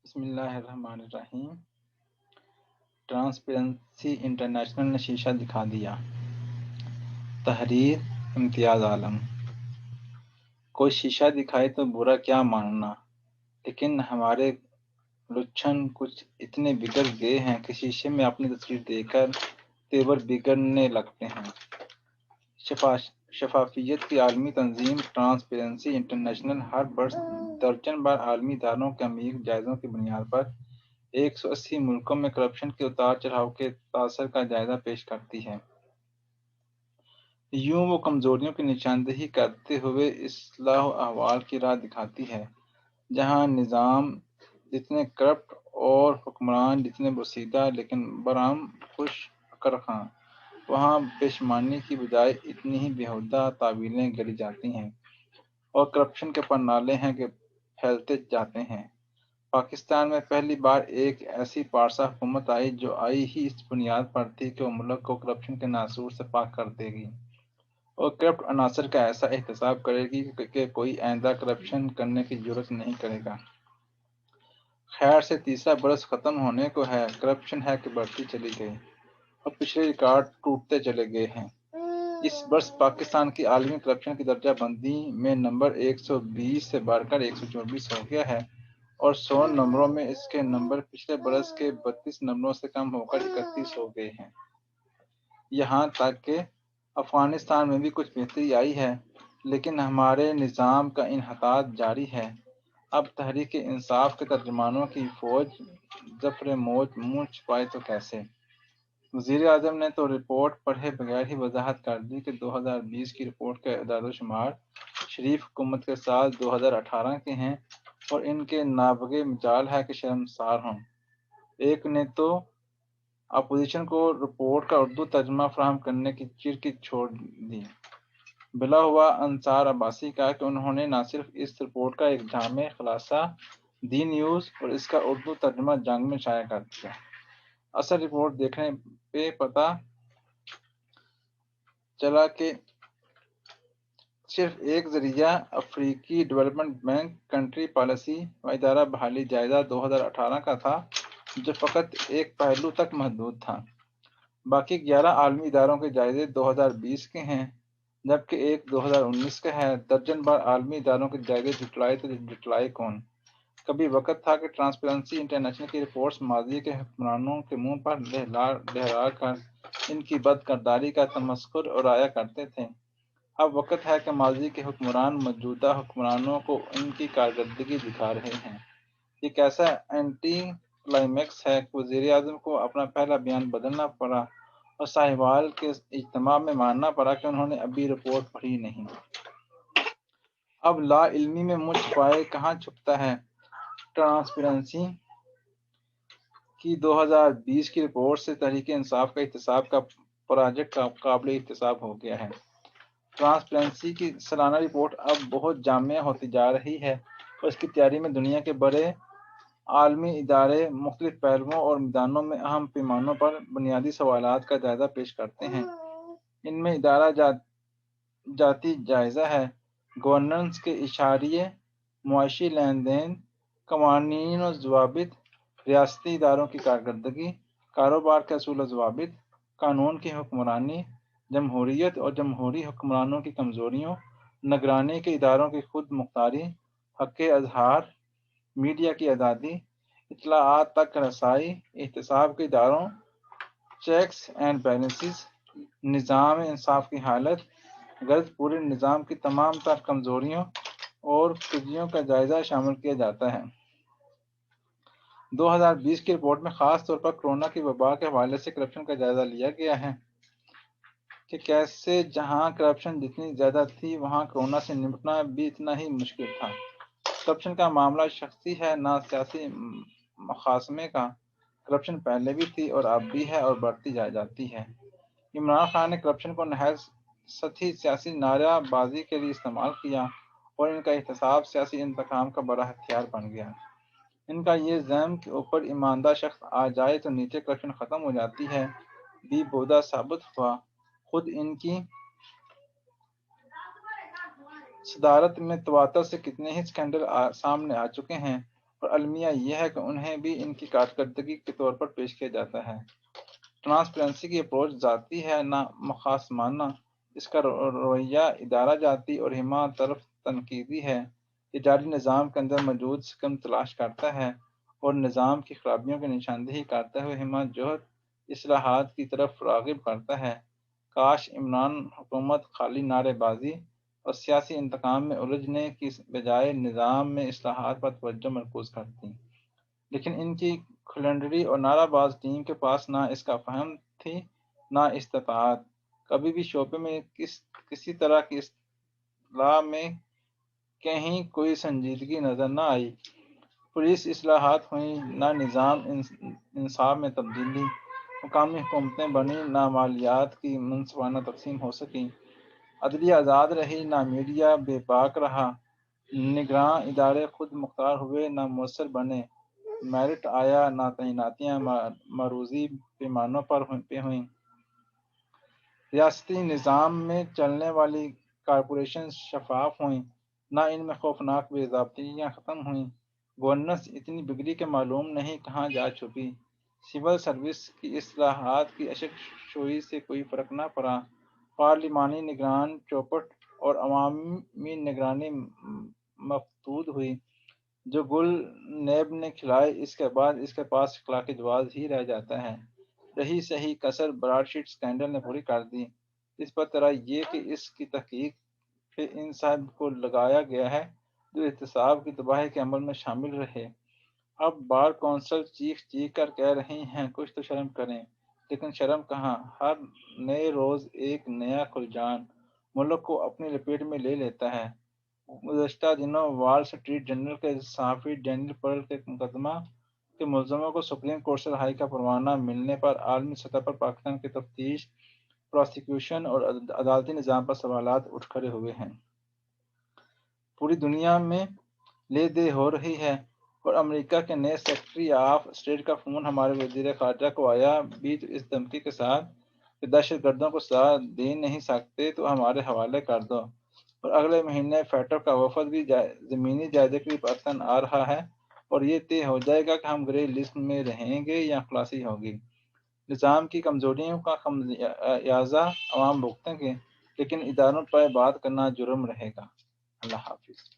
بسم اللہ الرحمن الرحیم۔ ٹرانسپیرنسی انٹرنیشنل نے شیشہ دکھا دیا۔ تحریر امتیاز عالم۔ کوئی شیشہ دکھائے تو برا کیا ماننا، لیکن ہمارے لچھن کچھ اتنے بگڑ گئے ہیں کہ شیشے میں اپنی تصویر دیکھ کر تیور بگڑنے لگتے ہیں۔ شفافیت کی عالمی تنظیم ٹرانسپیرنسی انٹرنیشنل ہر برس درجن بار عالمی اداروں کے عمیق جائزوں کی بنیاد پر 180 ملکوں میں کرپشن کے اتار چڑھاؤ کے تاثر کا جائزہ پیش کرتی ہے۔ یوں وہ کمزوریوں کی نشاندہی کرتے ہوئے اصلاح و احوال کی راہ دکھاتی ہے۔ جہاں نظام جتنے کرپٹ اور حکمران جتنے بوسیدہ لیکن برہم خوش اقرخاں، وہاں پشیمانی کی بجائے اتنی ہی بیہودہ تعویلیں گڑھی جاتی ہیں اور کرپشن کے پرنالے ہیں کہ پھیلتے جاتے ہیں۔ پاکستان میں پہلی بار ایک ایسی پارسا حکومت آئی جو آئی ہی اس بنیاد پر تھی کہ وہ ملک کو کرپشن کے ناسور سے پاک کر دے گی اور کرپٹ عناصر کا ایسا احتساب کرے گی کہ کوئی آئندہ کرپشن کرنے کی جرات نہیں کرے گا۔ خیر سے تیسرا برس ختم ہونے کو ہے، کرپشن ہے کہ بڑھتی چلی گئی اور پچھلے ریکارڈ ٹوٹتے چلے گئے ہیں۔ اس برس پاکستان کی عالمی کرپشن کی درجہ بندی میں نمبر 120 سے بڑھ کر 124 ہو گیا ہے اور 100 نمبروں میں اس کے نمبر پچھلے برس کے 32 نمبروں سے کم ہو کر 31 ہو گئے ہیں۔ یہاں تک کہ افغانستان میں بھی کچھ بہتری آئی ہے، لیکن ہمارے نظام کا انحطاط جاری ہے۔ اب تحریک انصاف کے ترجمانوں کی فوج ظفر موج منہ چھپائے تو کیسے؟ وزیر اعظم نے تو رپورٹ پڑھے بغیر ہی وضاحت کر دی کہ 2020 کی رپورٹ کا اعداد و شمار شریف حکومت کے سال 2018 کے ہیں اور ان کے نابغے مجال ہے کہ شرمسار ہوں۔ ایک نے تو اپوزیشن کو رپورٹ کا اردو ترجمہ فراہم کرنے کی چرکی چھوڑ دی۔ بلا ہوا انصار عباسی کا کہ انہوں نے نہ صرف اس رپورٹ کا ایک جامع خلاصہ دی نیوز اور اس کا اردو ترجمہ جنگ میں شائع کر دیا۔ اصل رپورٹ دیکھنے پہ پتہ چلا کہ صرف ایک ذریعہ افریقی ڈیولپمنٹ بینک کنٹری پالیسی و ادارہ بحالی جائزہ 2018 کا تھا جو فقط ایک پہلو تک محدود تھا۔ باقی 11 عالمی اداروں کے جائزے 2020 کے ہیں جبکہ ایک 2019 کا ہے۔ درجن بار عالمی اداروں کے جائزے جھٹلائے تو جھٹلائے کون؟ کبھی وقت تھا کہ ٹرانسپیرنسی انٹرنیشنل کی رپورٹس ماضی کے حکمرانوں کے منہ پر لہرا کر ان کی بد کرداری کا تمسخر اڑایا کرتے تھے۔ اب وقت ہے کہ ماضی کے حکمران موجودہ حکمرانوں کو ان کی کارکردگی دکھا رہے ہیں۔ یہ کیسا اینٹی کلائمیکس ہے کہ وزیر اعظم کو اپنا پہلا بیان بدلنا پڑا اور ساہیوال کے اجتماع میں ماننا پڑا کہ انہوں نے ابھی رپورٹ پڑھی نہیں۔ اب لا علمی میں منہ چھپائے کہاں چھپتا ہے۔ ٹرانسپیرنسی کی 2020 کی رپورٹ سے تحریک انصاف کا احتساب کا پروجیکٹ قابل احتساب ہو گیا ہے۔ ٹرانسپیرنسی کی سالانہ رپورٹ اب بہت جامع ہوتی جا رہی ہے اور اس کی تیاری میں دنیا کے بڑے عالمی ادارے مختلف پہلوؤں اور میدانوں میں اہم پیمانوں پر بنیادی سوالات کا جائزہ پیش کرتے ہیں۔ ان میں ادارہ جاتی جائزہ ہے، گورننس کے اشاریے، معاشی لین دین، قوانین و ضوابط، ریاستی اداروں کی کارکردگی، کاروبار کے اصول و ضوابط، قانون کی حکمرانی، جمہوریت اور جمہوری حکمرانوں کی کمزوریوں، نگرانی کے اداروں کی خود مختاری، حق اظہار، میڈیا کی آزادی، اطلاعات تک رسائی، احتساب کے اداروں، چیکس اینڈ بیلنسز، نظام انصاف کی حالت، غرض پورے نظام کی تمام تر کمزوریوں اور خطیوں کا جائزہ شامل کیا جاتا ہے۔ 2020 کی رپورٹ میں خاص طور پر کورونا کی وبا کے حوالے سے کرپشن کا جائزہ لیا گیا ہے کہ کیسے جہاں کرپشن جتنی زیادہ تھی وہاں کورونا سے نمٹنا بھی اتنا ہی مشکل تھا۔ کرپشن کا معاملہ شخصی ہے نہ سیاسی مخاصمے کا۔ کرپشن پہلے بھی تھی اور اب بھی ہے اور بڑھتی جاتی ہے۔ عمران خان نے کرپشن کو نہایت سطحی سیاسی نعرہ بازی کے لیے استعمال کیا اور ان کا احتساب سیاسی انتقام کا بڑا ہتھیار بن گیا۔ ان کا یہ ضم کہ اوپر ایماندار شخص آ جائے تو نیچے کرپشن ختم ہو جاتی ہے بھی بہودہ ثابت ہوا۔ خود ان کی صدارت میں تواتر سے کتنے ہی سکینڈل سامنے آ چکے ہیں اور المیہ یہ ہے کہ انہیں بھی ان کی کارکردگی کے طور پر پیش کیا جاتا ہے۔ ٹرانسپیرنسی کی اپروچ ذاتی ہے نہ مخاصمانہ، اس کا رویہ ادارہ جاتی اور ہما طرف تنقیدی ہے۔ یہ جاری نظام کے اندر موجود سکم تلاش کرتا ہے اور نظام کی خرابیوں کی نشاندہی کرتے ہوئے ہمہ جہت اصلاحات کی طرف راغب کرتا ہے۔ کاش عمران حکومت خالی نعرے بازی اور سیاسی انتقام میں الجھنے کی بجائے نظام میں اصلاحات پر توجہ مرکوز کرتی، لیکن ان کی کھلنڈری اور نعرہ باز ٹیم کے پاس نہ اس کا فہم تھی نہ استطاعت۔ کبھی بھی شعبے میں کسی طرح کی اصلاح میں کہیں کوئی سنجیدگی نظر نہ آئی۔ پولیس اصلاحات ہوئیں، نہ نظام انصاف میں تبدیلی، مقامی حکومتیں بنیں، نہ مالیات کی منصفانہ تقسیم ہو سکی، عدلیہ آزاد رہی، نہ میڈیا بے باک رہا، نگراں ادارے خود مختار ہوئے نہ مؤثر بنے، میرٹ آیا نہ تعیناتیاں معروضی پیمانوں پر ہوئیں، ریاستی نظام میں چلنے والی کارپوریشن شفاف ہوئیں، نہ ان میں خوفناک بے ضابطگیاں ختم ہوئیں، گورننس اتنی بگڑی کہ معلوم نہیں کہاں جا چھپی، سول سروس کی اصلاحات کی اشک شوئی سے کوئی فرق نہ پڑا، پارلیمانی نگران چوپٹ اور عوامی نگرانی مفقود ہوئی، جو گل نیب نے کھلائے اس کے بعد اس کے پاس اخلاقی جواز ہی رہ جاتا ہے۔ رہی صحیح کسر براڈ شیٹ سکینڈل نے پوری کر دی۔ اس پر طرح یہ کہ اس کی تحقیق پہ ان صاحب کو لگایا گیا ہے جو احتساب کی تباہی کے عمل میں شامل رہے۔ اب بار کونسل چیخ چیخ کر کہہ رہی ہیں کچھ تو شرم کریں، لیکن شرم کہاں، ہر نئے روز ایک نیا خلجان ملک کو اپنی لپیٹ میں لے لیتا ہے۔ گزشتہ دنوں وال سٹریٹ جرنل کے صحافی ڈینیل پرل کے مقدمہ کے ملزموں کو سپریم کورٹ سے رہائی کا پروانہ ملنے پر عالمی سطح پر پاکستان کی تفتیش، پراسیکیوشن اور عدالتی نظام پر سوالات اٹھ کھڑے ہوئے ہیں۔ پوری دنیا میں لے دے ہو رہی ہے اور امریکہ کے نئے سیکرٹری آف اسٹیٹ کا فون ہمارے وزیر خارجہ کو آیا بھی تو اس دھمکی کے ساتھ کہ دہشت گردوں کو سزا دے نہیں سکتے تو ہمارے حوالے کر دو، اور اگلے مہینے فیٹو کا وفد بھی زمینی جائزے کے لیے پاکستان آ رہا ہے اور یہ طے ہو جائے گا کہ ہم گرے لسٹ میں رہیں گے یا خلاصی ہوگی۔ نظام کی کمزوریوں کا خمیازہ عوام بھگتیں گے، لیکن اداروں پر بات کرنا جرم رہے گا۔ اللہ حافظ۔